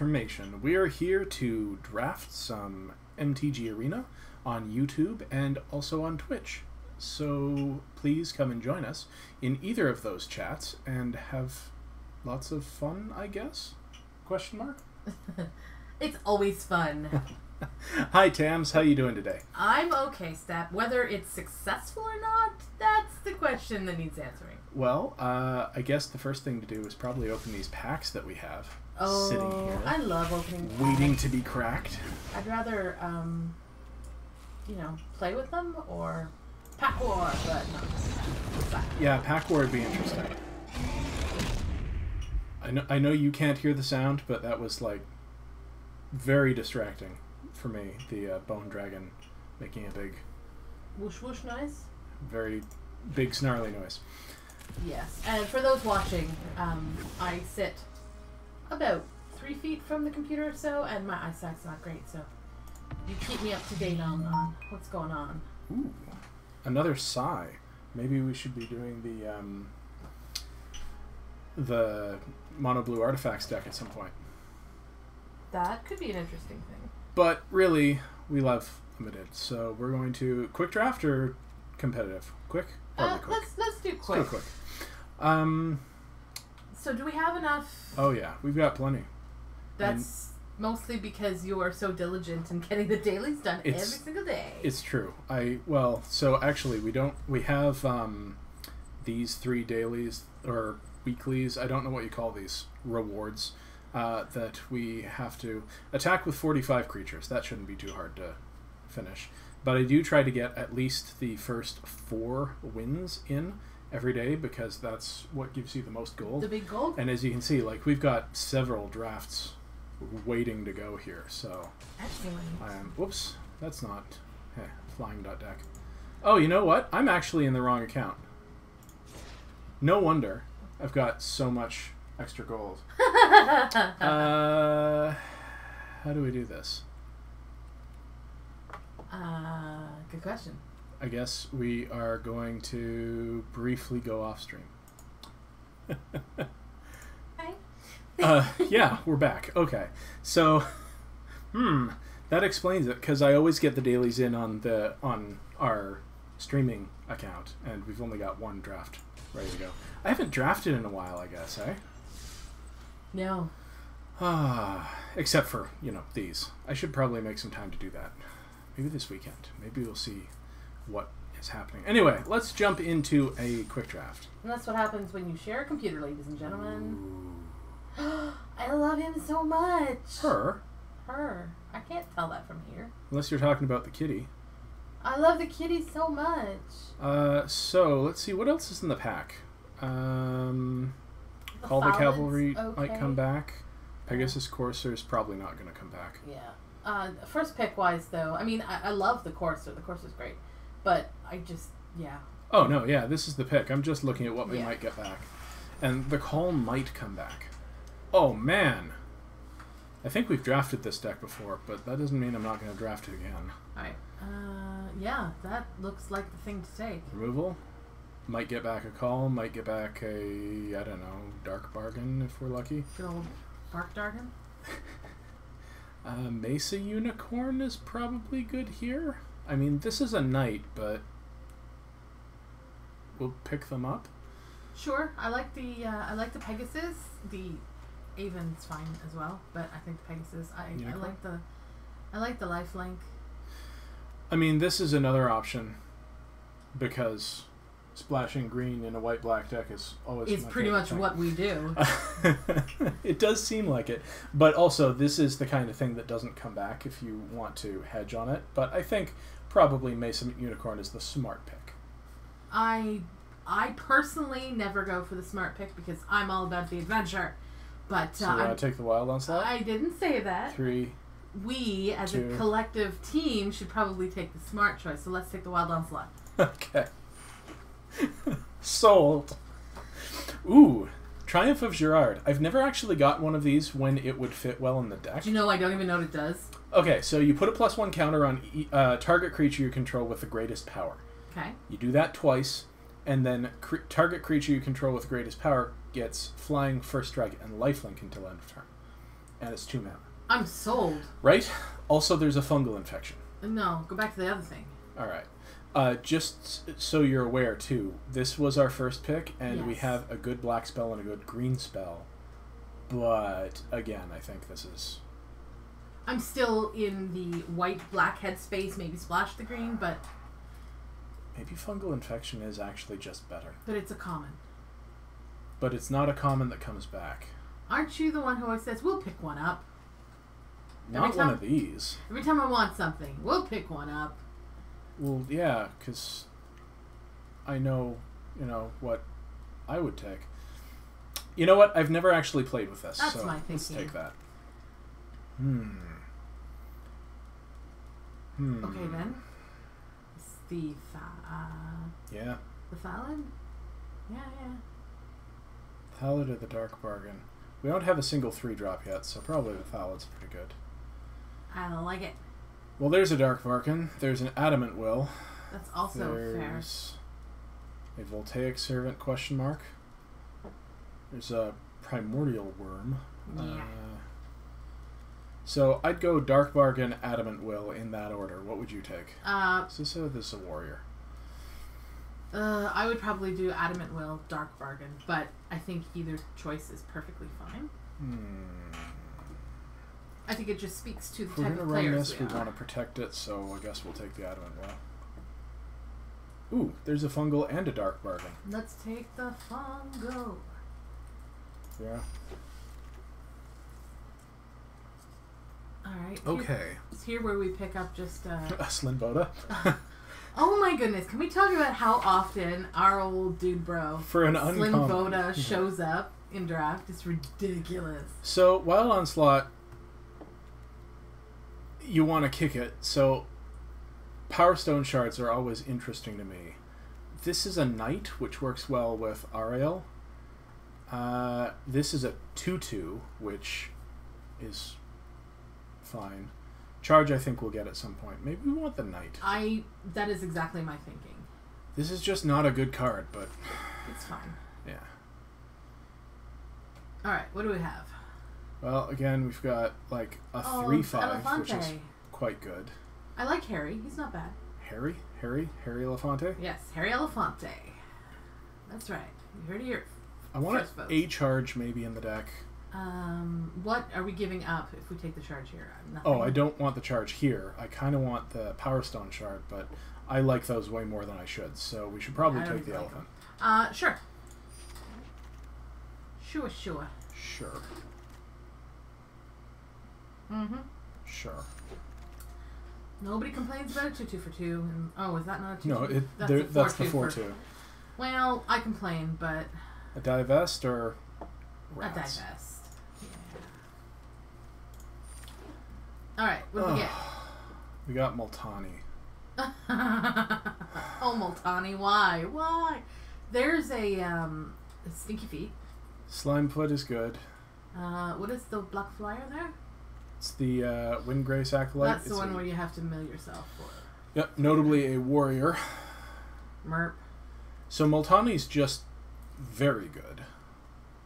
information. We are here to draft some MTG Arena on YouTube and also on Twitch. So please come and join us in either of those chats and have lots of fun, I guess? Question mark? It's always fun. Hi, Tams. How you doing today? I'm okay, Step. Whether it's successful or not, that's the question that needs answering. Well, I guess the first thing to do is probably open these packs that we have sitting here. I love opening packs. Waiting to be cracked. I'd rather, you know, play with them or pack war, but no. Yeah, pack war would be interesting. I know you can't hear the sound, but that was, like, very distracting for me. The bone dragon making a big... Whoosh whoosh noise? Very big snarly noise. Yes, and for those watching, I sit about 3 feet from the computer or so, and my eyesight's not great, so you keep me up to date on what's going on. Ooh, another sigh. Maybe we should be doing the mono blue artifacts deck at some point. That could be an interesting thing. But really, we love limited, so we're going to quick draft or competitive? Quick? Probably quick. Let's do quick. Let's go quick. So do we have enough? Oh yeah, we've got plenty. That's mostly because you are so diligent in getting the dailies done every single day. It's true. Well, so actually we have these 3 dailies or weeklies, I don't know what you call these, rewards, that we have to attack with 45 creatures. That shouldn't be too hard to finish. But I do try to get at least the first 4 wins in every day because that's what gives you the most gold. The big gold? And as you can see, like, we've got several drafts waiting to go here, so... Excellent. Whoops, that's not... Hey, flying.deck. Oh, you know what? I'm actually in the wrong account. No wonder I've got so much extra gold. How do we do this? Good question. I guess we are going to briefly go off stream. Hi. Yeah, we're back. Okay, so, that explains it, because I always get the dailies in on our streaming account, and we've only got 1 draft ready to go. I haven't drafted in a while, I guess, eh? No. Except for, you know, these. I should probably make some time to do that. Maybe this weekend. Maybe we'll see what is happening. Anyway, let's jump into a quick draft. And that's what happens when you share a computer, ladies and gentlemen. I love him so much. Her? Her. I can't tell that from here. Unless you're talking about the kitty. I love the kitty so much. So, let's see. What else is in the pack? Call the Cavalry might come back. Pegasus Courser is probably not going to come back. Yeah. First pick-wise, though, I mean, I love the Courser. The Courser's great. But I just, yeah. Oh, no, yeah, this is the pick. I'm just looking at what we might get back. And the Call might come back. Oh, man. I think we've drafted this deck before, but that doesn't mean I'm not going to draft it again. Alright. Yeah, that looks like the thing to take. Removal. Might get back a Call, might get back a, I don't know, Dark Bargain if we're lucky. Good old Bark Dargan. Mesa Unicorn is probably good here. I mean, this is a knight, but we'll pick them up. Sure, I like the Pegasus. The Avon's fine as well, but I think the Pegasus. I like the lifelink. I mean, this is another option because splashing green in a white-black deck is always it's pretty much what we do. It does seem like it, but also this is the kind of thing that doesn't come back if you want to hedge on it. But I think probably Mesa Unicorn is the smart pick. I personally never go for the smart pick because I'm all about the adventure. But so you want to take the Wild Onslaught? I didn't say that. 3. We, as 2. a collective team, should probably take the smart choice. So let's take the Wild Onslaught. Okay. Sold. Ooh, Triumph of Girard. I've never actually got one of these when it would fit well in the deck. Do you know I don't even know what it does? Okay, so you put a +1 counter on target creature you control with the greatest power. Okay. You do that twice, and then target creature you control with greatest power gets flying, first strike, and lifelink until end of turn. and it's 2 mana. I'm sold. Right? Also, there's a fungal infection. No, go back to the other thing. Alright. Just so you're aware, too, this was our first pick, and we have a good black spell and a good green spell. But, again, I think this is... I'm still in the white-black headspace, maybe splash the green, but... Maybe fungal infection is actually just better. But it's a common. But it's not a common that comes back. Aren't you the one who always says, we'll pick one up? Not one of these. Every time I want something, we'll pick one up. Well, yeah, because I know, what I would take. You know what? I've never actually played with this, That's so my thinking. Let's take that. Okay, then. It's the Yeah. The Thallid? Yeah. Thallid or the Dark Bargain. We don't have a single 3-drop yet, so probably the Thallid's pretty good. I don't like it. Well, there's a Dark Bargain. There's an Adamant Will. That's also There's a Voltaic Servant ? There's a Primordial Worm. Yeah. So I'd go Dark Bargain, Adamant Will in that order. What would you take? This is a warrior. I would probably do Adamant Will, Dark Bargain, but I think either choice is perfectly fine. I think it just speaks to the type of players we want to protect it, so I guess we'll take the Adamant Will. Ooh, there's a fungal and a Dark Bargain. Let's take the fungal. Yeah. Alright. Okay. It's here where we pick up just a Slinboda. Oh my goodness, can we talk about how often our old dude bro for an uncommon Slinboda shows up in draft? It's ridiculous. So Wild Onslaught, you want to kick it, so Power Stone Shards are always interesting to me. This is a Knight, which works well with Ariel. This is a 2/2, which is fine. Charge, I think we'll get at some point. Maybe we want the Knight. That is exactly my thinking. This is just not a good card, but... It's fine. Yeah. Alright, what do we have? Well, again, we've got, like, a 3/5, which is quite good. I like Harry. He's not bad. Harry Elefante? Yes, Harry Elefante. That's right. You heard it here. I want a charge maybe in the deck. What are we giving up if we take the charge here? Nothing. Oh, I don't want the charge here. I kind of want the Power Stone Shard, but I like those way more than I should, so we should probably take the elephant. Sure. Sure. Sure. Sure. Nobody complains about a 2/2 for 2. And, oh, is that not a 2/2? No, that's the 4/2. Well, I complain, but... A Divest or Rats? A Divest. Yeah. Alright, what do we get? We got Multani. Oh, Multani, why? Why? There's a Stinky Feet. Slimefoot is good. What is the Black Flyer there? It's the Windgrace Acolyte. That's the one where you have to mill yourself for. Yep, notably a warrior. Merp. So Multani's just very good.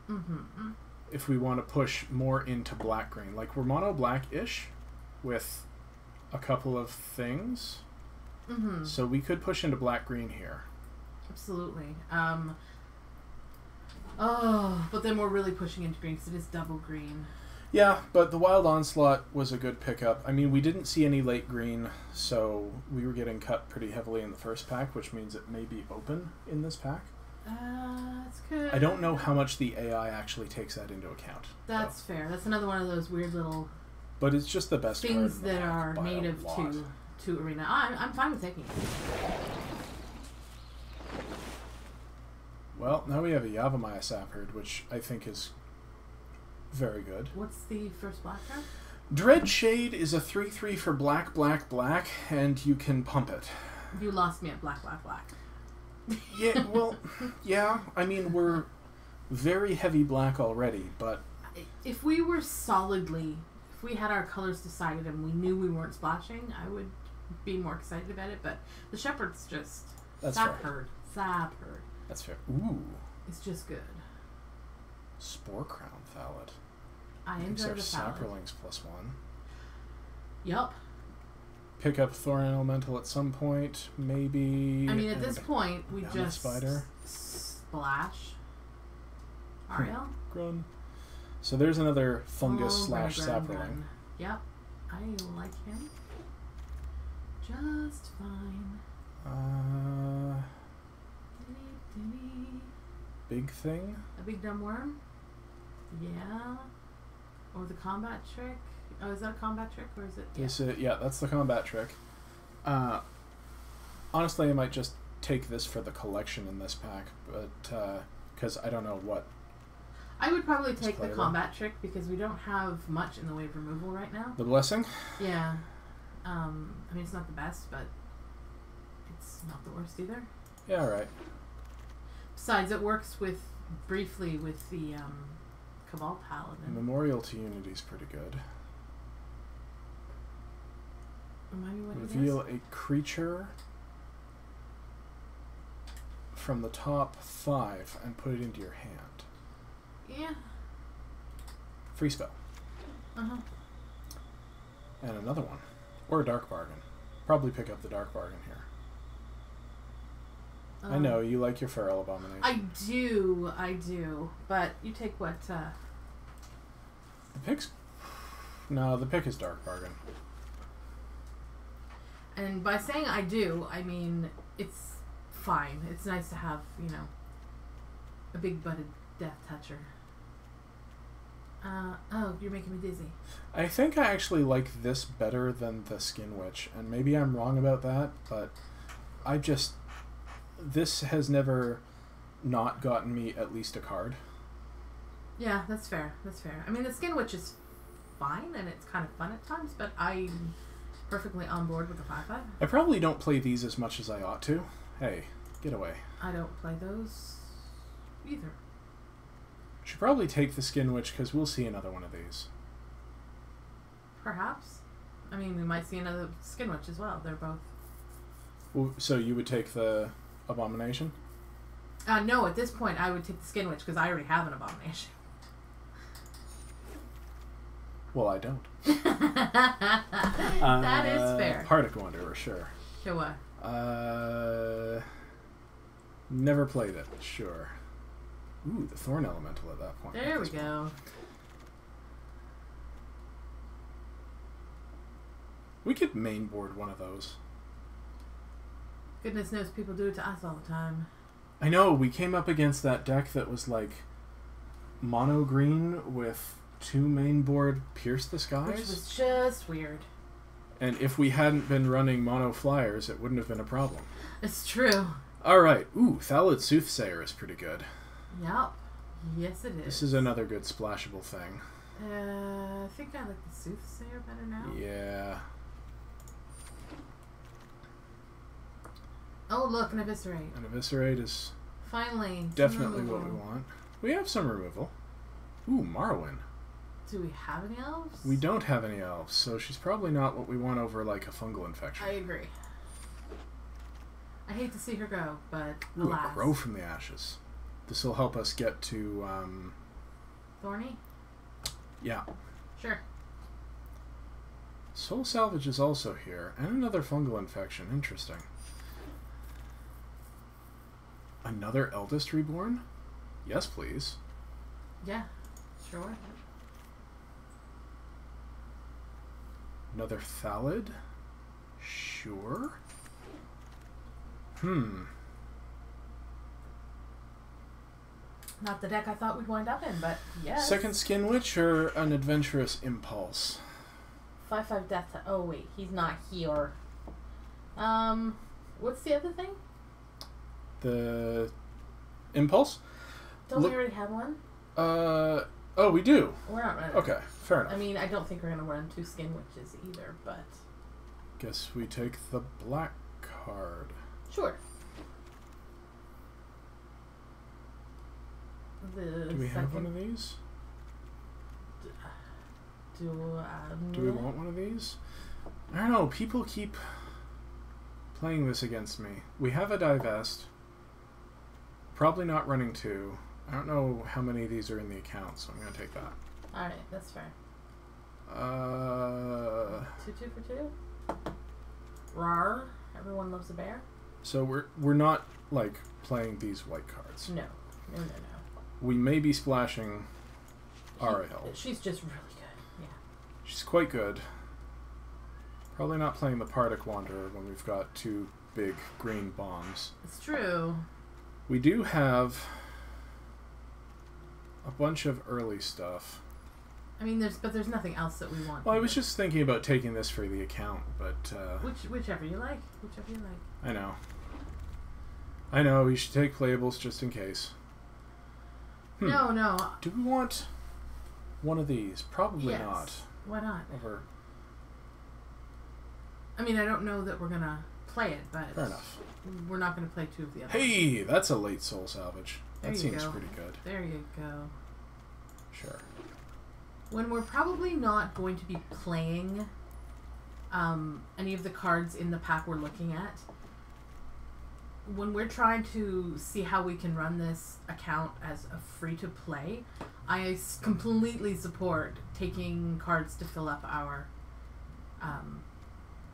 Mm-hmm. If we want to push more into black-green. Like, we're mono-black-ish with a couple of things. Mm-hmm. So we could push into black-green here. Absolutely. But then we're really pushing into green because it is double green. Yeah, but the Wild Onslaught was a good pickup. I mean, we didn't see any late green, so we were getting cut pretty heavily in the first pack, which means it may be open in this pack. That's good. I don't know how much the AI actually takes that into account. That's fair. That's another one of those weird little... But it's just the best things that are native to Arena. I'm fine with taking it. Well, now we have a Yavimaya Sapherd, which I think is very good. What's the first black card? Dread Shade is a 3/3 for black, and you can pump it. You lost me at black. Yeah, well, yeah. I mean, we're very heavy black already, but... If we were if we had our colors decided and we knew we weren't splashing, I would be more excited about it, but the Shepherd's just... That's Sapherd. That's fair. Ooh. It's just good. Spore Crown Thallid. I enjoy the salad. Saprolings +1. Yup. Pick up Thorn Elemental at some point, maybe. I mean, at this point, we just spider. splash. Ariel? Grun. So there's another fungus / sapling. Yep. I like him. Just fine. Big thing? A big dumb worm? Yeah. Or the combat trick? Oh, is that a combat trick or is it? Yeah, that's the combat trick. Honestly, I might just take this for the collection in this pack, but because I don't know what. I would probably take the combat trick because we don't have much in the way of removal right now. The blessing? Yeah. I mean, it's not the best, but it's not the worst either. Yeah, alright. Besides, it works briefly with the Cabal Paladin. Memorial to Unity is pretty good. Remind me what Reveal a creature from the top 5 and put it into your hand. Yeah. Free spell. Uh-huh. And another one. Or a Dark Bargain. Probably pick up the Dark Bargain here. I know, you like your Feral Abomination. I do. But you take what, The pick's... No, the pick is Dark Bargain. And by saying I do, I mean it's fine. It's nice to have, a big-butted Death Toucher. Oh, you're making me dizzy. I think I actually like this better than the Skin Witch, and maybe I'm wrong about that, but this has never not gotten me at least a card. Yeah, that's fair. I mean, the Skin Witch is fine, and it's kind of fun at times, but I'm perfectly on board with the 5/5. I probably don't play these as much as I ought to. Hey, get away. I don't play those either. Should probably take the Skin Witch because we'll see another one of these. Perhaps. I mean, we might see another Skin Witch as well. They're both. Well, so you would take the Abomination? No, at this point I would take the Skin Witch because I already have an Abomination. Well, I don't. That is fair. Particle Wanderer, sure. Sure. Never played it, sure. Ooh, the Thorn Elemental at that point. There we go. We could mainboard one of those. Goodness knows people do it to us all the time. I know, we came up against that deck that was like mono green with 2 mainboard Pierce the Skies. Which was just weird. And if we hadn't been running mono flyers, it wouldn't have been a problem. It's true. Alright, ooh, Thallid Soothsayer is pretty good. Yep. Yes, it is. This is another good splashable thing. I think I like the Soothsayer better now. Yeah. Oh, look, an Eviscerate. An Eviscerate is finally definitely what we want. We have some removal. Ooh, Morrowind. Do we have any elves? We don't have any elves, so she's probably not what we want over like a fungal infection. I agree. I hate to see her go, but Ooh, alas. a Grow from the Ashes. This will help us get to Thorny? Yeah. Sure. Soul Salvage is also here, and another fungal infection. Interesting. Another Eldest Reborn? Yes, please. Yeah, sure. Another Thallid? Sure. Not the deck I thought we'd wind up in, but yes. Second Skin Witch or an Adventurous Impulse? 5/5 Death. Oh wait, he's not here. What's the other thing? The Impulse? Don't we already have one? Oh, we do. We're not running. Okay, fair enough. I mean, I don't think we're gonna run 2 Skin Witches either, but guess we take the black card. sure. Do we have one of these? Do we want one of these? I don't know. People keep playing this against me. We have a Divest. Probably not running 2. I don't know how many of these are in the account, so I'm going to take that. Alright, that's fair. 2 for 2? Rawr. Everyone loves a bear? So we're not, like, playing these white cards. No. No. We may be splashing Ariel. She's just really good, yeah. She's quite good. Probably not playing the Partic Wanderer when we've got 2 big green bombs. It's true. We do have a bunch of early stuff. I mean, there's nothing else that we want. Well, I was just thinking about taking this for the account, but... Whichever you like. Whichever you like. I know. I know, we should take playables just in case. No. Do we want one of these? Probably yes. not. Why not? Over. I mean, I don't know that we're gonna play it, but Fair enough. We're not gonna play 2 of the others. Hey, that's a late soul salvage. That seems go. pretty good. There you go. Sure. When we're probably not going to be playing any of the cards in the pack we're looking at, when we're trying to see how we can run this account as a free-to-play, I completely support taking cards to fill up our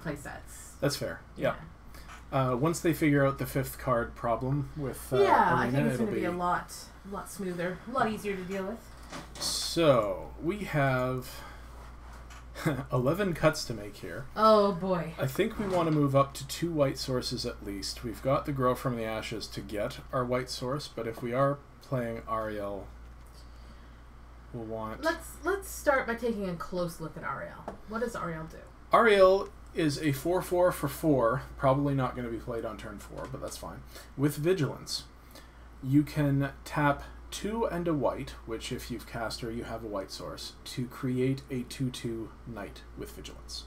play sets. That's fair. Yeah. Once they figure out the 5th card problem with Arena, I think it's going to be a lot smoother, a lot easier to deal with. So, we have 11 cuts to make here. Oh boy. I think we want to move up to 2 white sources at least. We've got the Grow from the Ashes to get our white source, but if we are playing Ariel, we'll want... Let's start by taking a close look at Ariel. What does Ariel do? Ariel is a 4/4 for 4, probably not going to be played on turn 4, but that's fine. With Vigilance, you can tap 2 and a white, which if you've cast her, you have a white source, to create a 2/2 knight with Vigilance.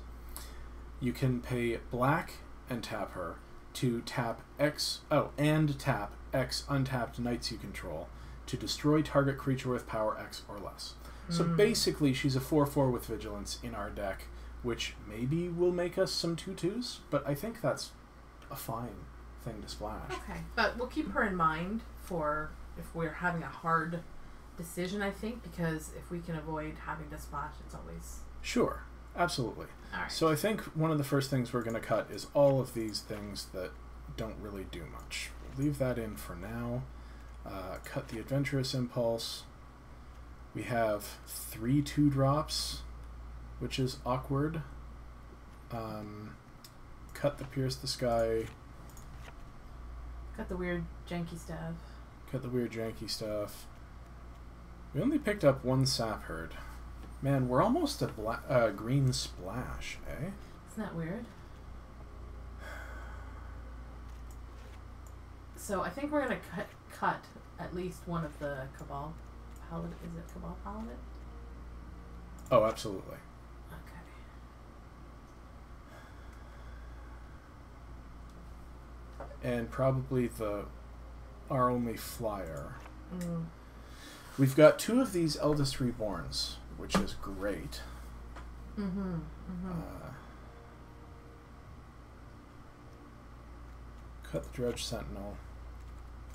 You can pay black and tap her to tap X untapped knights you control to destroy target creature with power X or less. So basically, she's a 4/4 with Vigilance in our deck, which maybe will make us some 2/2s, but I think that's a fine thing to splash. Okay, but we'll keep her in mind for if we're having a hard decision, I think, because if we can avoid having to splash, it's always... Sure, absolutely. All right. So I think one of the first things we're going to cut is all of these things that don't really do much. We'll leave that in for now. Cut the Adventurous Impulse. We have 3 2-drops, which is awkward. Cut the Pierce the Sky. Cut the weird janky stuff. Cut the weird janky stuff. We only picked up 1 Sap Herd. Man, we're almost a green splash, eh? Isn't that weird? So I think we're going to cut at least one of the Cabal Paladin. Is it Cabal Paladin? Oh, absolutely. Okay. And probably our only flyer. We've got 2 of these Eldest Reborns, which is great. Cut the Dredge Sentinel.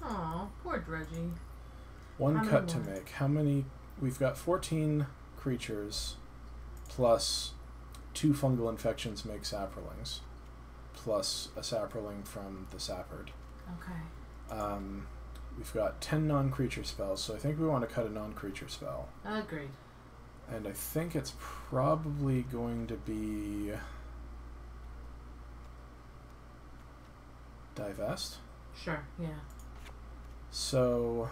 Aw, poor Dredgy. 1 cut to make. How many? We've got 14 creatures, plus 2 fungal infections make saprolings, plus a saproling from the Sapherd. Okay. We've got 10 non-creature spells, so I think we want to cut a non-creature spell. Agreed. And I think it's probably going to be... Divest? Sure, yeah. So...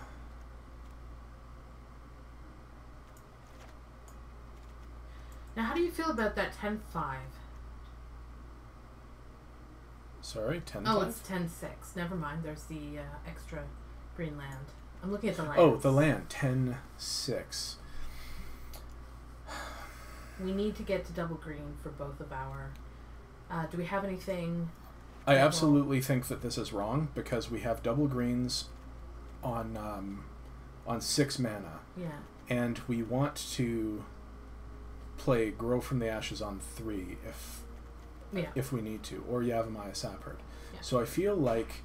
Now, how do you feel about that 10-5? Sorry, 10-5? Oh, it's 10-6. Never mind. There's the extra green land. I'm looking at the land. Oh, the land. 10-6. We need to get to double green for both of our... do we have anything... I absolutely think that this is wrong, because we have double greens on 6 mana. Yeah. And we want to play Grow from the Ashes on 3 if we need to, or Yavimaya Sapherd. Yeah. So I feel like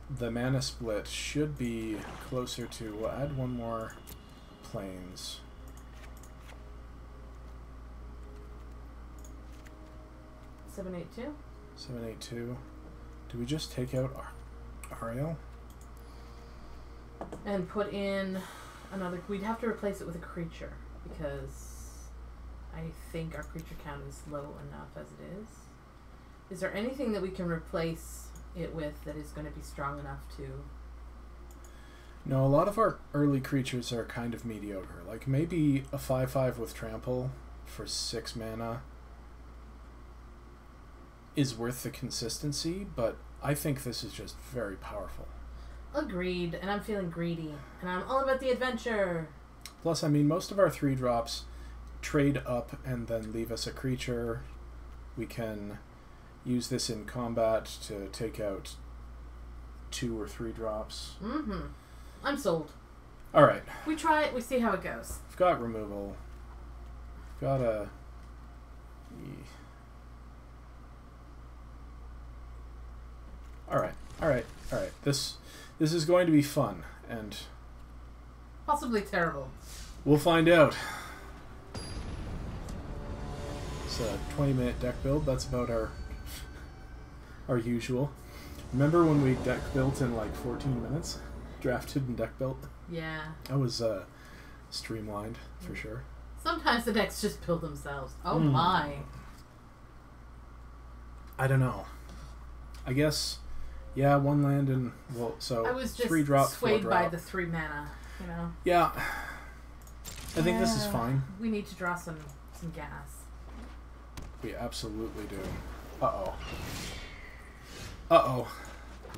the mana split should be closer to... We'll add 1 more plains. 782. 782. Do we just take out Ariel? And put in another... We'd have to replace it with a creature, because I think our creature count is low enough as it is. Is there anything that we can replace it with that is going to be strong enough to... No, a lot of our early creatures are kind of mediocre. Like, maybe a 5/5 with Trample for 6 mana is worth the consistency, but I think this is just very powerful. Agreed, and I'm feeling greedy, and I'm all about the adventure. Plus, I mean, most of our 3-drops trade up and then leave us a creature. We can use this in combat to take out 2 or 3 drops. Mm-hmm. I'm sold. Alright. We try it, we see how it goes. We've got removal. We've got a... Alright. This is going to be fun, and... Possibly terrible. We'll find out. It's a 20-minute deck build. That's about our usual. Remember when we deck built in like 14 minutes? Drafted and deck built? Yeah. That was streamlined, for sure. Sometimes the decks just build themselves. Oh my. I don't know. I guess, yeah, 1 land and, well, so I was just 3 drop, swayed 4 by drop. the 3 mana, you know? Yeah. I think this is fine. We need to draw some gas. We absolutely do. Uh-oh. Uh-oh.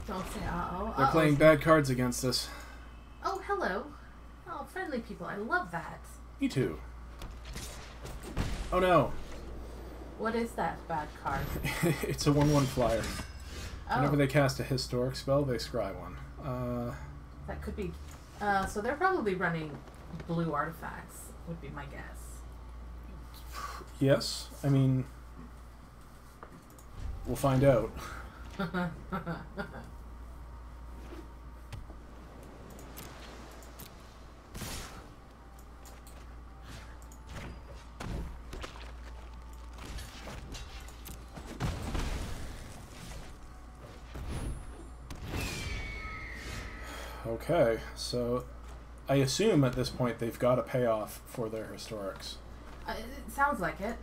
Don't say uh-oh. They're playing bad cards against us. Oh, hello. Oh, friendly people. I love that. Me too. Oh no. What is that bad card? It's a 1/1 flyer. Oh. Whenever they cast a historic spell, they scry one. That could be... so they're probably running blue artifacts, would be my guess. Yes. I mean... We'll find out. Okay, so I assume at this point they've got a payoff for their historics. It sounds like it.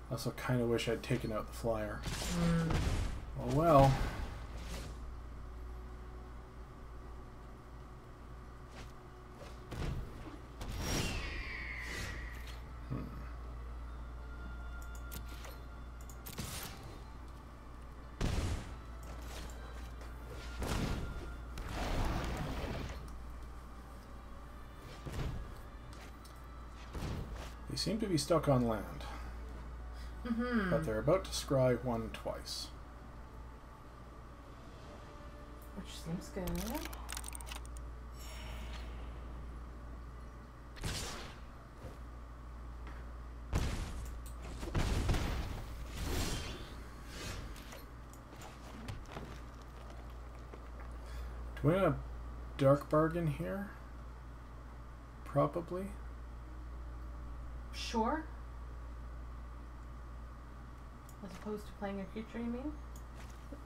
I also kind of wish I'd taken out the flyer. Oh well. They seem to be stuck on land. But they're about to scry 1 twice. Which seems good. Do we want a dark bargain here? Probably. Sure. As opposed to playing a creature, you mean?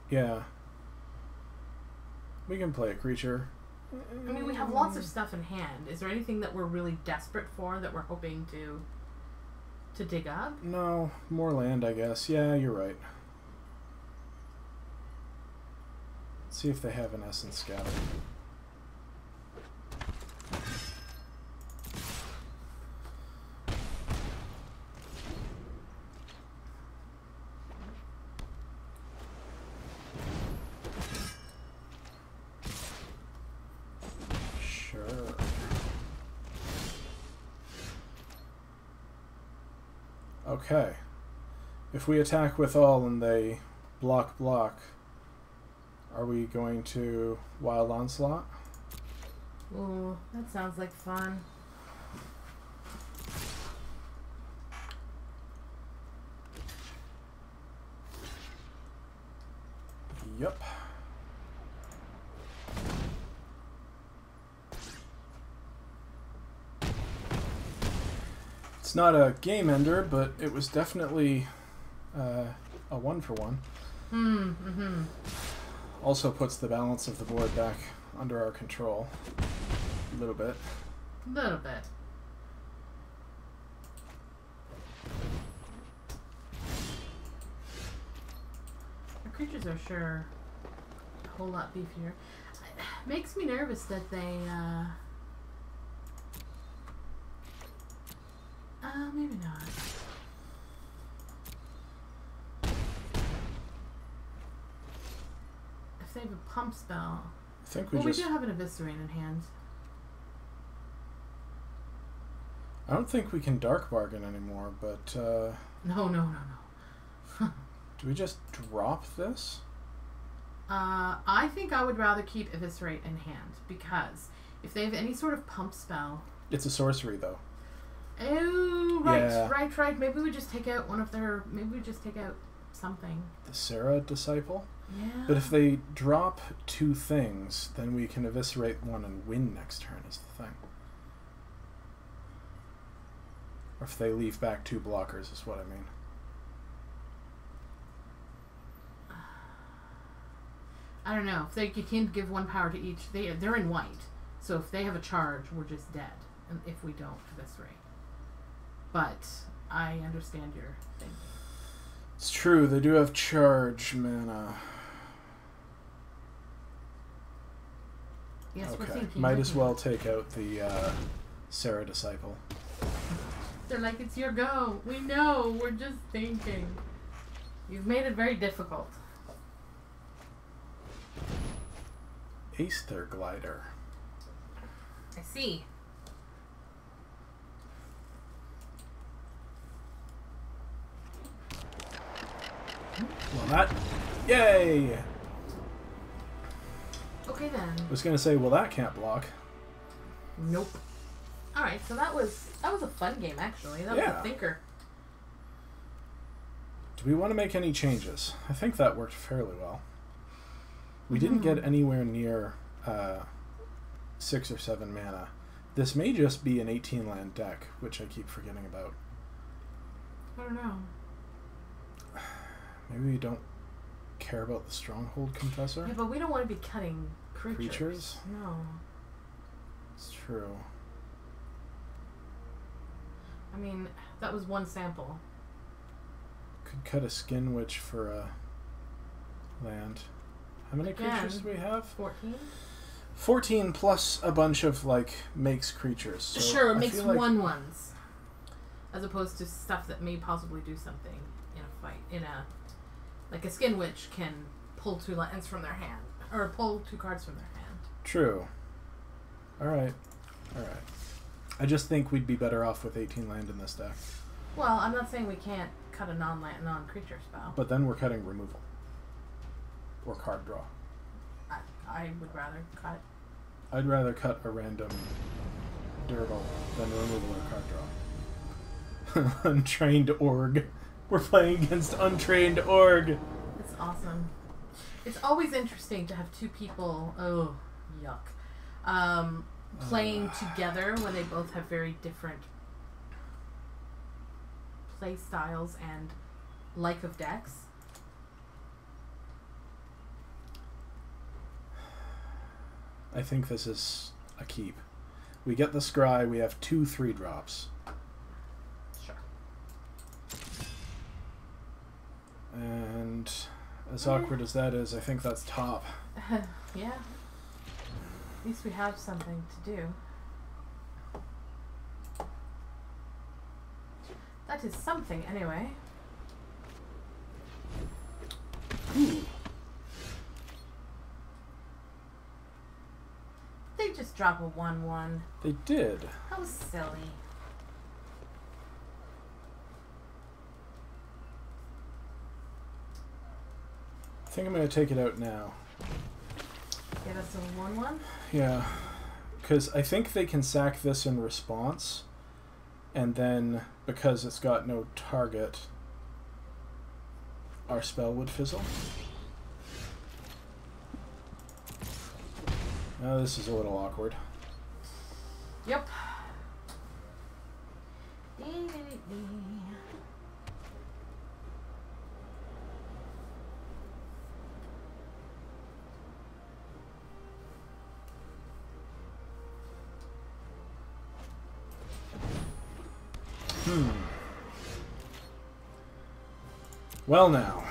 Yeah. We can play a creature. I mean, we have lots of stuff in hand. Is there anything that we're really desperate for that we're hoping to dig up? No, more land, I guess. Yeah, you're right. Let's see if they have an Essence Scatter. Okay. If we attack with all and they block, are we going to Wild Onslaught? Ooh, that sounds like fun. Yep. It's not a game ender, but it was definitely a 1-for-1. Mm-hmm. Also puts the balance of the board back under our control. A little bit. A little bit. Our creatures are sure a whole lot beefier. It makes me nervous that they, maybe not. If they have a pump spell. I think we we do have an Eviscerate in hand. I don't think we can Dark Bargain anymore, but... No. do we just drop this? I think I would rather keep Eviscerate in hand, because if they have any sort of pump spell... It's a sorcery, though. Oh, right, yeah. right. Maybe we just take out one of their... Maybe we just take out something. The Sarah Disciple? Yeah. But if they drop 2 things, then we can Eviscerate one and win next turn, is the thing. Or if they leave back 2 blockers, is what I mean. I don't know. If you can't give 1 power to each, they're in white. So if they have a charge, we're just dead. And if we don't Eviscerate. But I understand your thing. It's true, they do have charge mana. Yes, we're Okay, thinking. might as well take out the Sarah Disciple. They're like, it's your go. We know. We're just thinking. You've made it very difficult. Aether Glider. I see. Well, that... Yay! Okay, then. I was going to say, well, that can't block. Nope. Alright, so that was a fun game, actually. That was a thinker. Do we want to make any changes? I think that worked fairly well. We didn't get anywhere near 6 or 7 mana. This may just be an 18-land deck, which I keep forgetting about. I don't know. Maybe we don't care about the Stronghold Confessor? Yeah, but we don't want to be cutting creatures. No. It's true. I mean, that was one sample. Could cut a Skin Witch for a land. How many creatures do we have? 14? 14 plus a bunch of, like, makes creatures. So sure, it I makes feel like 1/1s. As opposed to stuff that may possibly do something in a fight. Like a Skin Witch can pull 2 lands from their hand. Or pull 2 cards from their hand. True. Alright. I just think we'd be better off with 18 land in this deck. Well, I'm not saying we can't cut a non-creature spell. But then we're cutting removal. Or card draw. I would rather cut. I'd rather cut a random Durgle than removal or card draw. Untrained Org. We're playing against Untrained Org. It's awesome. It's always interesting to have 2 people, oh, yuck, playing together when they both have very different play styles and like of decks. I think this is a keep. We get the Scry, we have 2 3-drops. Sure. And as awkward as that is, I think that's top. Yeah. At least we have something to do. That is something, anyway. Ooh. They just drop a 1/1. They did. How silly. I think I'm going to take it out now. Get us a 1/1? Yeah. Because I think they can sack this in response. And then, because it's got no target, our spell would fizzle. Now this is a little awkward. Yep. Well now.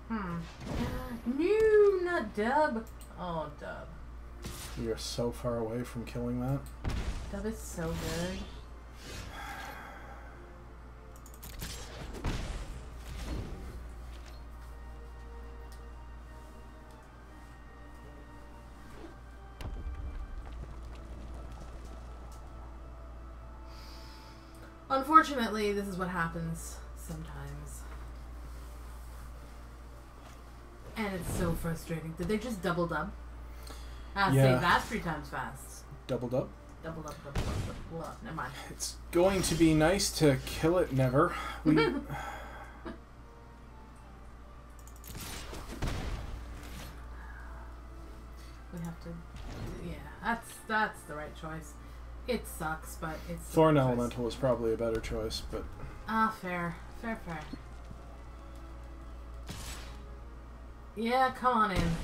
No, not Dub. Oh, Dub. You're so far away from killing that. Dub is so good. Unfortunately, this is what happens sometimes. And it's so frustrating. Did they just double dub? Yeah. Say that 3 times fast. Doubled up? Double dub. Never mind. It's going to be nice to kill it never. We We have to... Yeah, that's the right choice. It sucks, but it's the Thorn right choice. Elemental was probably a better choice, but... Fair. Yeah, come on in. Land.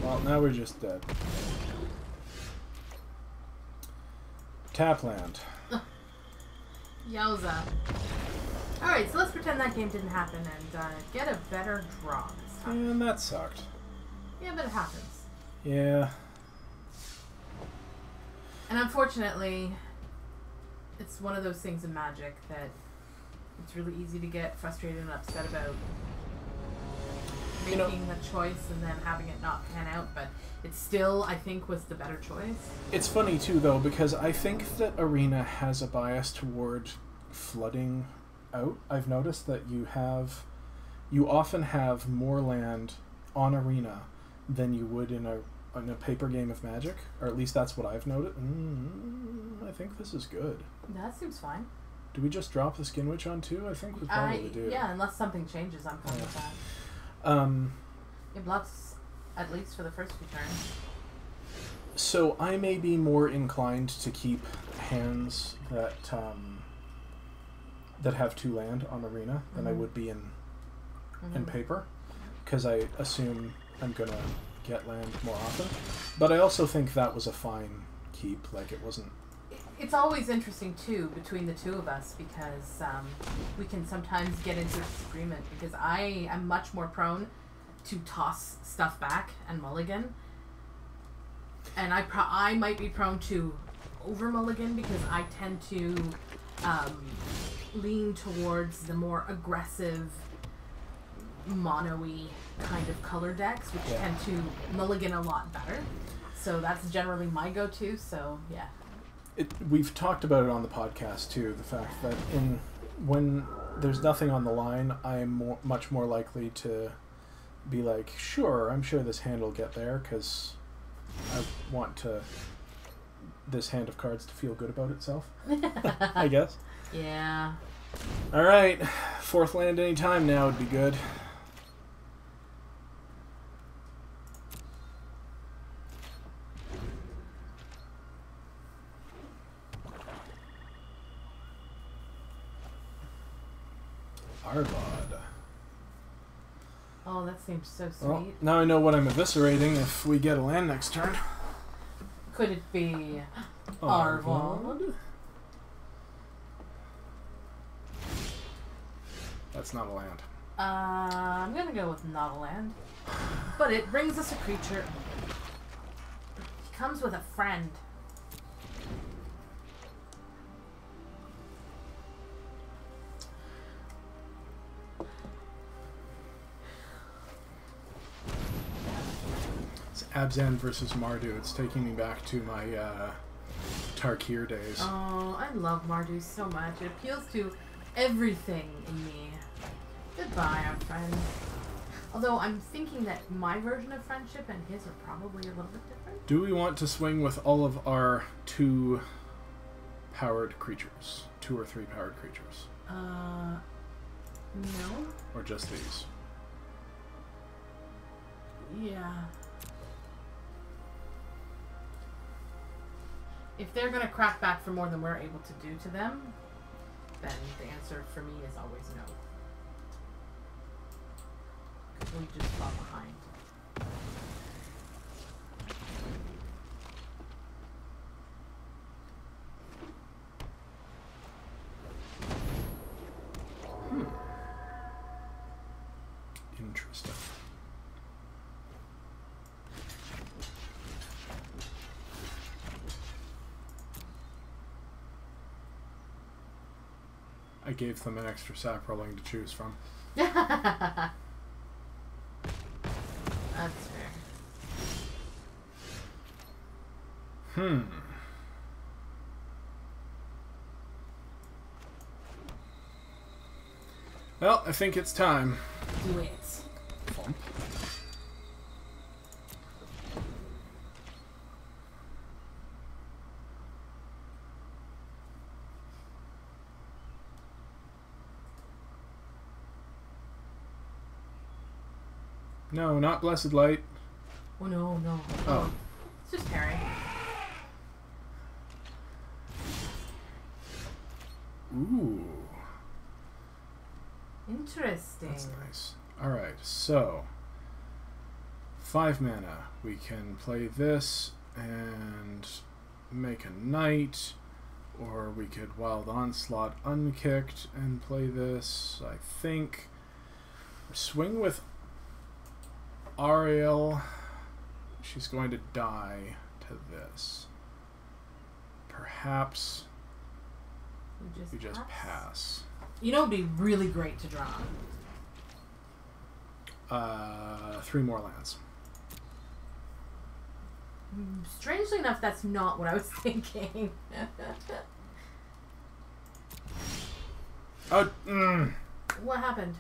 Well, now we're just dead. Tap land. Yowza. Alright, so let's pretend that game didn't happen and get a better draw this time. And that sucked. Yeah, but it happens. Yeah. And unfortunately, it's one of those things in Magic that it's really easy to get frustrated and upset about making a choice and then having it not pan out, but it still, I think, was the better choice. It's funny, too, though, because I think that Arena has a bias toward flooding out. I've noticed that you often have more land on Arena than you would in a paper game of Magic, or at least that's what I've noted. I think this is good. That seems fine. Do we just drop the Skin Witch on 2? I think we probably do. Yeah, unless something changes, I'm fine with that. It blocks at least for the first few turns. So I may be more inclined to keep hands that that have 2 land on Arena than I would be in paper, because I assume I'm gonna get land more often. But I also think that was a fine keep. Like, it wasn't. It's always interesting too between the two of us because we can sometimes get into a disagreement because I am much more prone to toss stuff back and mulligan, and I might be prone to over mulligan because I tend to lean towards the more aggressive mono-y kind of color decks, which tend to mulligan a lot better. So that's generally my go-to. So yeah. We've talked about it on the podcast too, the fact that when there's nothing on the line, I am much more likely to be like, sure, I'm sure this hand will get there, because I want this hand of cards to feel good about itself, I guess. Yeah. Alright, 4th land anytime now would be good. Arvod. Oh, that seems so sweet. Well, now I know what I'm eviscerating if we get a land next turn. Could it be Arvod? That's not a land. I'm gonna go with not a land. But it brings us a creature. He comes with a friend. Abzan versus Mardu. It's taking me back to my Tarkir days. Oh, I love Mardu so much. It appeals to everything in me. Goodbye, our friend. Although I'm thinking that my version of friendship and his are probably a little bit different. Do we want to swing with all of our 2 powered creatures? 2 or 3 powered creatures? No. Or just these? Yeah. If they're going to crack back for more than we're able to do to them, then the answer for me is always no. Because we just fall behind. Interesting. I gave them an extra sack rolling to choose from. That's fair. Well, I think it's time. Do it. Thump. No, not Blessed Light. Oh, no, no. Oh. It's just Harry. Ooh. Interesting. That's nice. Alright, so 5 mana. We can play this and make a knight, or we could Wild Onslaught unkicked and play this, I think. Swing with Ariel. She's going to die to this. Perhaps we just pass. You know, it'd be really great to draw. 3 more lands. Strangely enough, that's not what I was thinking. What happened?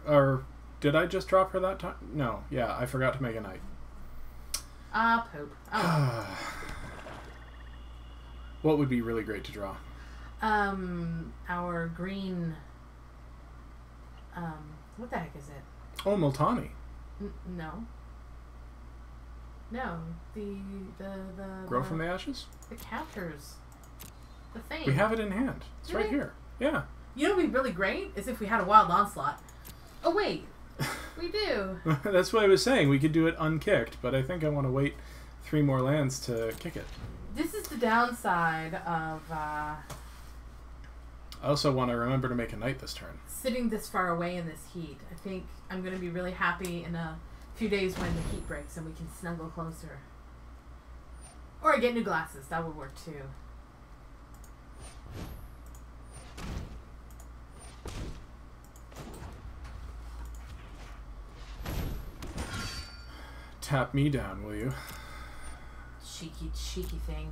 Or did I just drop her that time? No. Yeah, I forgot to make a knight. Poop. Oh. What would be really great to draw? Our green. What the heck is it? Oh, Multani. No. No, the Grow from the Ashes? The counters. The thing. We have it in hand. It's right here. Yeah. You know what would be really great is if we had a Wild Onslaught. Oh wait, we do. That's what I was saying. We could do it unkicked, but I think I want to wait 3 more lands to kick it. This is the downside of I also want to remember to make a knight this turn. sitting this far away in this heat. I think I'm going to be really happy in a few days when the heat breaks and we can snuggle closer. Or I get new glasses. That would work too. Tap me down, will you? Cheeky thing.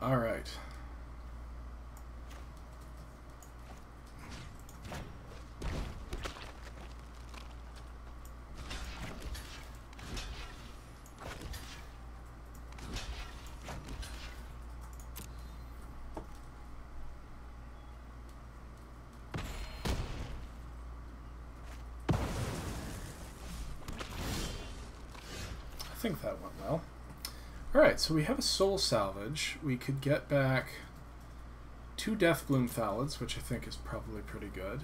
All right. I think that went well. Alright, so we have a Soul Salvage. We could get back 2 Deathbloom Thalids, which I think is probably pretty good.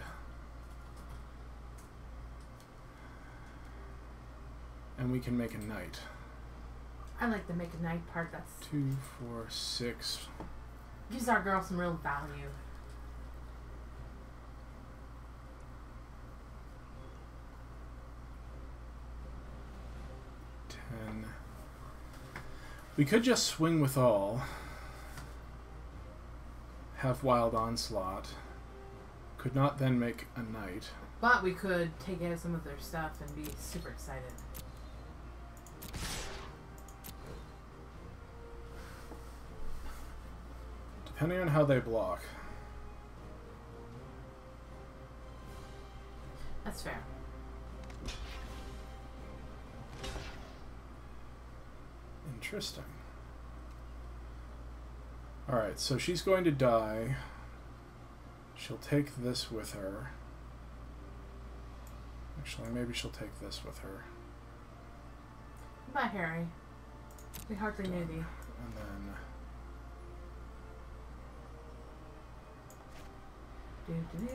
And we can make a knight. I like the make a knight part. That's 2, 4, 6. gives our girl some real value. We could just swing with all. Have Wild Onslaught. Could not then make a knight. But we could take out some of their stuff and be super excited. Depending on how they block. That's fair. Interesting. Alright, so she's going to die. She'll take this with her. Actually, maybe she'll take this with her. Bye, Harry. We hardly knew thee. And then... Do-do-do.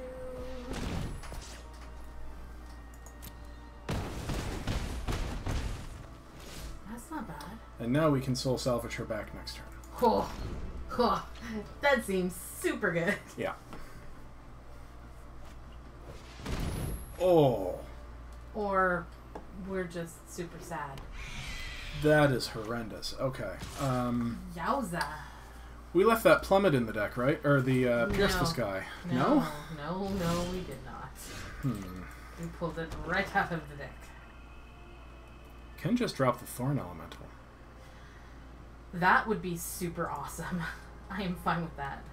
That's not bad. And now we can soul salvage her back next turn. Oh, oh, that seems super good. Yeah. Oh. Or we're just super sad. That is horrendous. Okay. Yowza. We left that plummet in the deck, right? Or the Pierce the Sky. No, we did not. Hmm. We pulled it right out of the deck. Can just drop the Thorn Elemental. That would be super awesome. I am fine with that.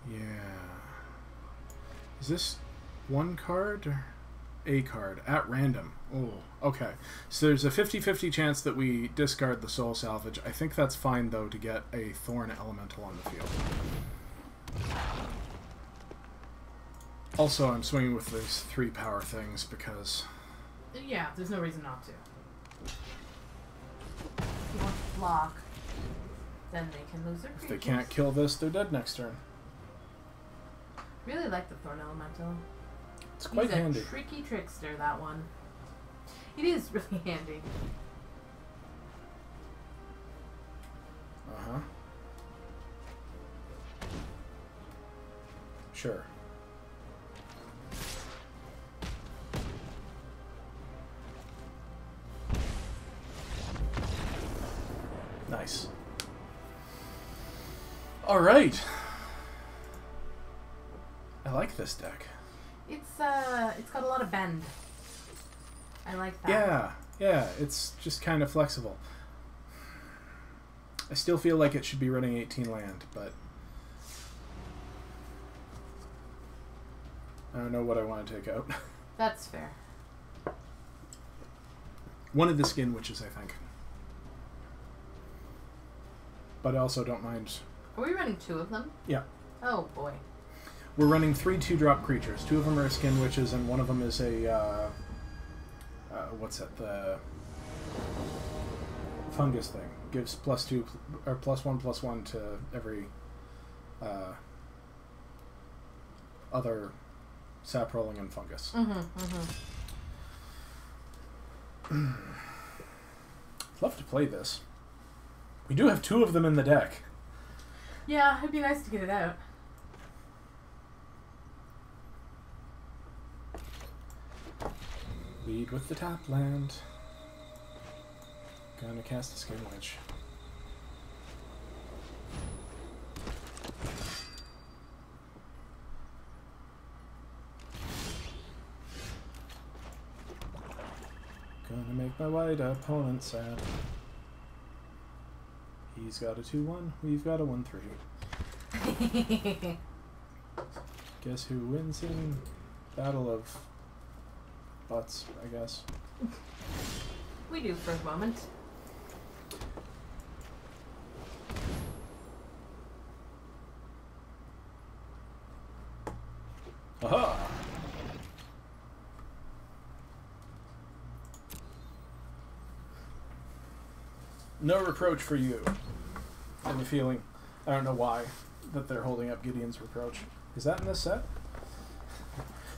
Yeah. Is this one card or a card at random? Oh, okay. So there's a 50-50 chance that we discard the soul salvage. I think that's fine though to get a Thorn Elemental on the field. Also, I'm swinging with these 3 power things because... Yeah, there's no reason not to. If you want to block, then they can lose their creatures. If they can't kill this, they're dead next turn. Really like the Thorn Elemental. It's quite handy. He's a tricky trickster, that one. It is really handy. Uh-huh. Sure. Nice. All right. I like this deck. It's got a lot of bend. I like that. Yeah, it's just kind of flexible. I still feel like it should be running 18 land, but I don't know what I want to take out. That's fair. One of the Skin Witches, I think. But I also don't mind. Are we running 2 of them? Yeah. Oh boy. We're running 3 2-drop creatures. 2 of them are Skin Witches, and one of them is a what's that? The fungus thing. Gives +2 or +1/+1 to every other sap rolling and fungus. I'd love to play this. We do have 2 of them in the deck. Yeah, it'd be nice to get it out. Lead with the top land. Gonna cast a Skin Witch. Gonna make my white opponent sad. He's got a 2-1, we've got a 1-3. Guess who wins in Battle of Butts, I guess. We do for a moment. Aha! No reproach for you. I have a feeling, I don't know why, that they're holding up Gideon's Reproach. Is that in this set?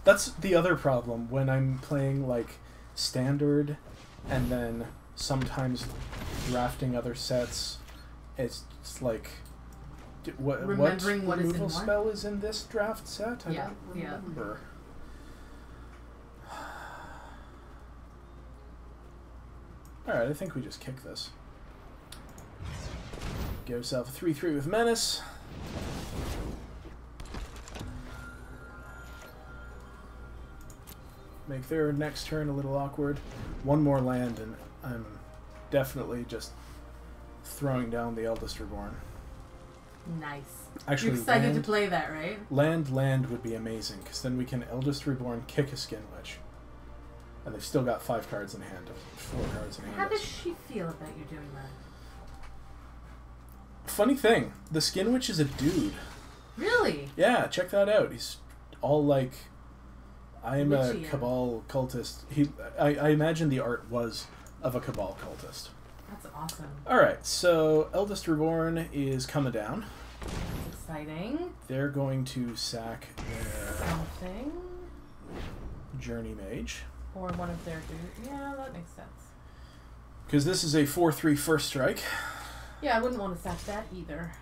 That's the other problem when I'm playing like Standard and then sometimes drafting other sets. It's just like, what Remembering what is in removal what? spell is in this draft set? I Yeah, don't remember. Alright, I think we just kick this. Give yourself a 3/3 with Menace. Make their next turn a little awkward. One more land and I'm definitely just throwing down the Eldest Reborn. Nice. Actually, you're excited to play that, right? Land would be amazing, because then we can Eldest Reborn, kick a Skin Witch. And they've still got 5 cards in hand, 4 cards in hand. How does she feel about you doing that? Funny thing, the Skin Witch is a dude. Really? Yeah, check that out. He's all like, I am a Witchy, Cabal cultist. I imagine the art was of a Cabal cultist. That's awesome. Alright, so Eldest Reborn is coming down. That's exciting. They're going to sack their Something. Journey Mage. Or one of their dudes. Yeah, that makes sense. Because this is a 4/3 first strike. Yeah, I wouldn't want to sack that either.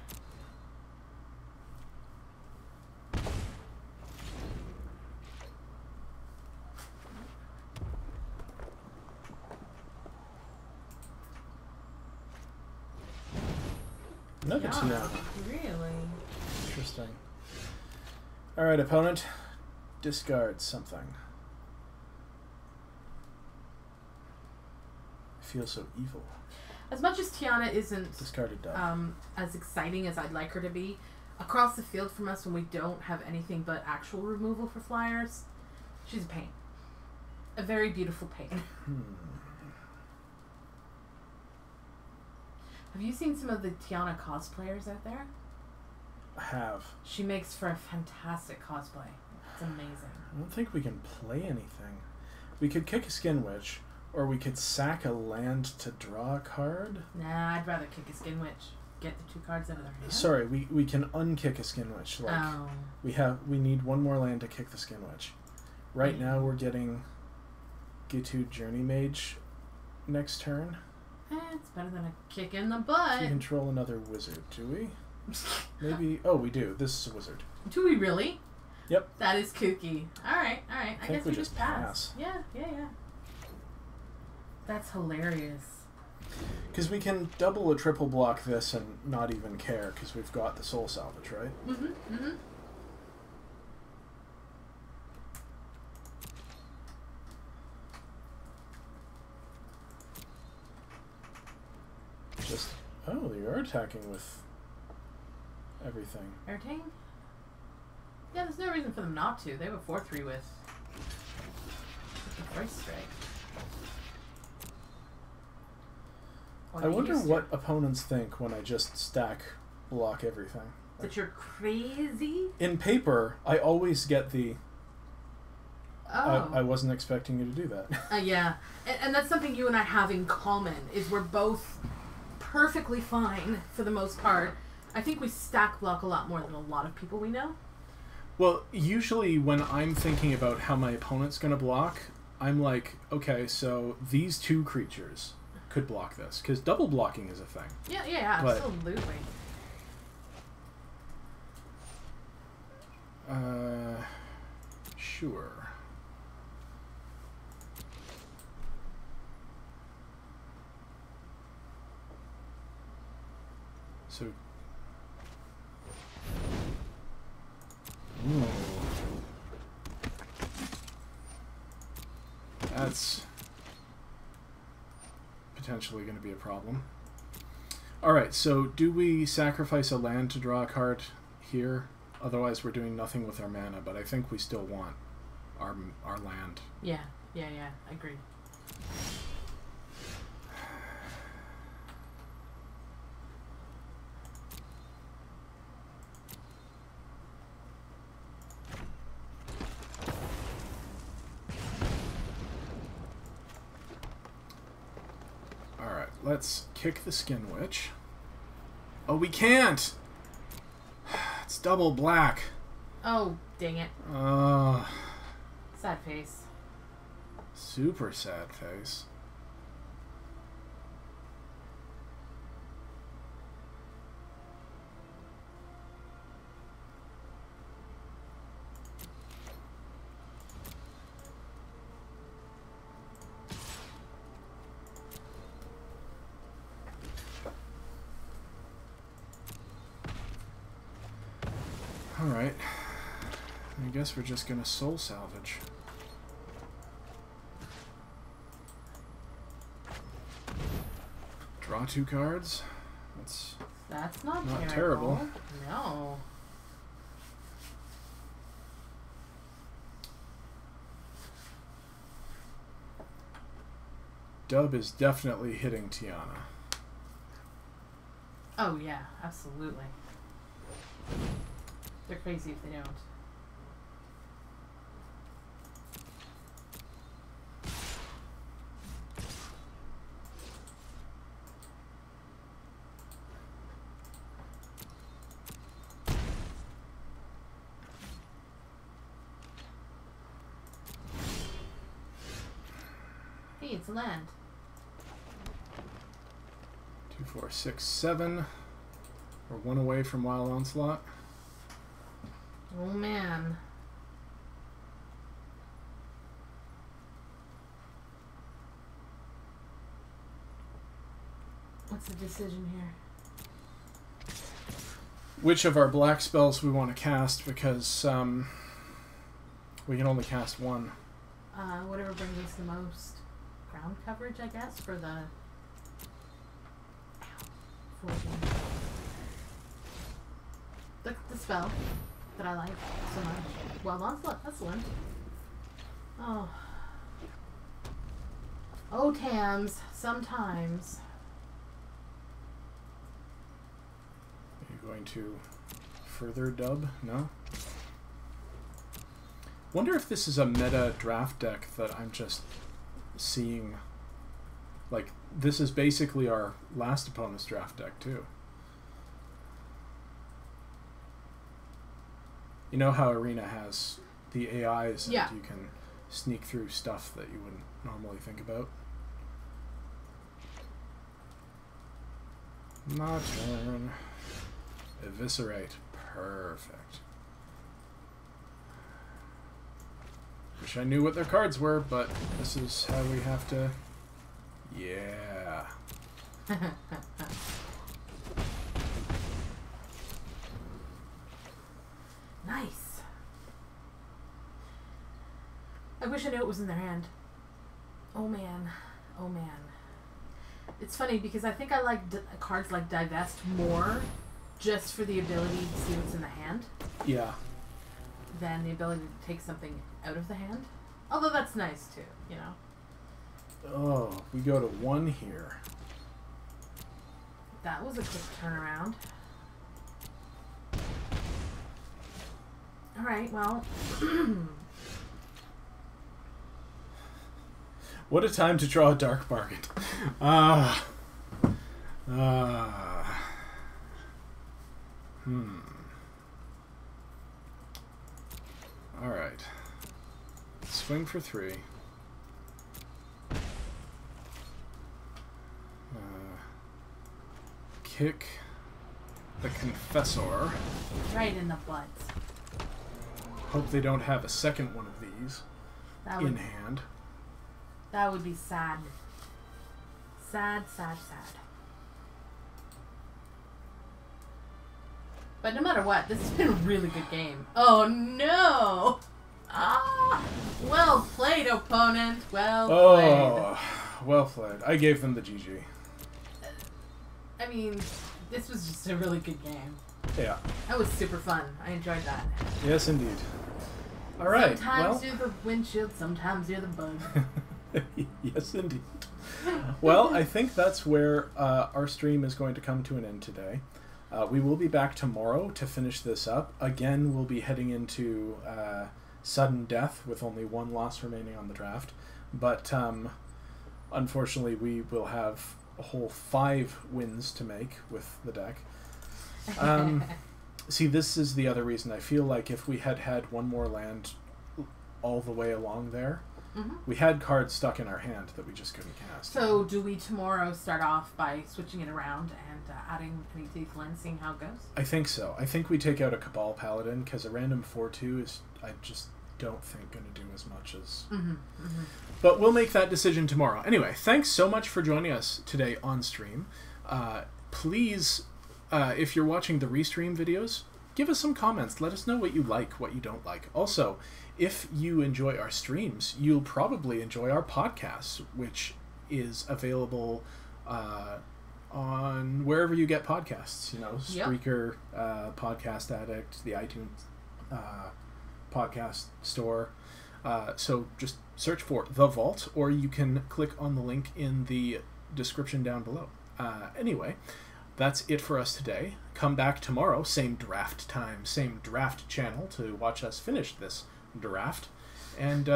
Another Tiana. Really? Interesting. Alright, opponent. Discard something. I feel so evil. As much as Tiana isn't Discarded dog. as exciting as I'd like her to be, across the field from us when we don't have anything but actual removal for flyers, she's a pain. A very beautiful pain. Have you seen some of the Tiana cosplayers out there? I have. She makes for a fantastic cosplay. It's amazing. I don't think we can play anything. We could kick a Skin Witch, or we could sack a land to draw a card. Nah, I'd rather kick a Skin Witch. Get the 2 cards out of their hand. Sorry, we can unkick a Skin Witch. Like we need 1 more land to kick the Skin Witch. Right now we're getting Gitu Journey Mage next turn. It's better than a kick in the butt. We control another wizard, do we? Maybe. Oh, we do. This is a wizard. Do we really? Yep. That is kooky. Alright. I guess we just pass. Yeah. That's hilarious. Because we can double or triple block this and not even care, because we've got the Soul Salvage, right? Just, oh, they are attacking with everything. Everything? Yeah, there's no reason for them not to. They have a 4/3 with the first strike. I wonder what opponents think when I just stack block everything. That you're crazy? In paper, I always get the... Oh. I wasn't expecting you to do that. Yeah. And that's something you and I have in common, is we're both perfectly fine for the most part. I think we stack block a lot more than a lot of people we know. Well, usually when I'm thinking about how my opponent's going to block, I'm like, okay, so these 2 creatures could block this, because double blocking is a thing. Yeah, absolutely. Sure. So... Ooh. That's potentially going to be a problem. Alright, so do we sacrifice a land to draw a card here? Otherwise we're doing nothing with our mana, but I think we still want our land. Yeah, agreed. Let's kick the Skin Witch. Oh, we can't! It's double black. Oh, dang it. Sad face. Super sad face. Alright. I guess we're just gonna Soul Salvage. Draw 2 cards. That's not terrible. No. Dub is definitely hitting Tiana. Oh yeah, absolutely. They're crazy if they don't. Hey, it's land. 2, 4, 6, 7. We're 1 away from Wild Onslaught. Oh man. What's the decision here? Which of our black spells we want to cast, because we can only cast one. Whatever brings us the most ground coverage, I guess, for the... The spell that I like so much. Well, Onslaught, that's one. Oh. Oh, Tams, sometimes. Are you going to further dub? No? Wonder if this is a meta draft deck that I'm just seeing. Like, this is basically our last opponent's draft deck, too. You know how Arena has the AIs and yeah. you can sneak through stuff that you wouldn't normally think about? My turn. Eviscerate. Perfect. Wish I knew what their cards were, but this is how we have to... Yeah. Nice. I wish I knew it was in their hand. Oh man. Oh man. It's funny because I think I like cards like Divest more just for the ability to see what's in the hand. Yeah. Than the ability to take something out of the hand. Although that's nice too, you know. Oh, we go to 1 here. That was a quick turnaround. Alright, well. What a time to draw a Dark Bargain. Alright. Swing for 3. Kick the Confessor. Right in the butt. Hope they don't have a second one of these in hand. That would be sad. Sad, sad, sad. But no matter what, this has been a really good game. Oh no! Ah! Well played, opponent. Well played. Oh, well played. I gave them the GG. I mean, this was just a really good game. Yeah. That was super fun. I enjoyed that. Yes, indeed. All right. Sometimes you're the windshield, sometimes you're the bug. Yes, indeed. Well, I think that's where our stream is going to come to an end today. We will be back tomorrow to finish this up. Again, we'll be heading into sudden death with only 1 loss remaining on the draft. But unfortunately, we will have a whole 5 wins to make with the deck. See, this is the other reason. I feel like if we had had 1 more land all the way along there, we had cards stuck in our hand that we just couldn't cast. So do we tomorrow start off by switching it around and adding any to these lands, seeing how it goes? I think so. I think we take out a Cabal Paladin because a random 4/2 is, I just don't think, going to do as much as... But we'll make that decision tomorrow. Anyway, thanks so much for joining us today on stream. Please, if you're watching the restream videos, give us some comments. Let us know what you like, what you don't like. Also, if you enjoy our streams, you'll probably enjoy our podcast, which is available on wherever you get podcasts. You know, Yep. Spreaker, Podcast Addict, the iTunes podcast store. So just search for The Vault, or you can click on the link in the description down below. Anyway, that's it for us today. Come back tomorrow, same draft time, same draft channel, to watch us finish this draft. And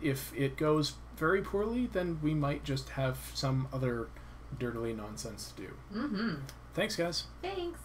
if it goes very poorly, then we might just have some other dirtily nonsense to do. Mm-hmm. Thanks, guys. Thanks.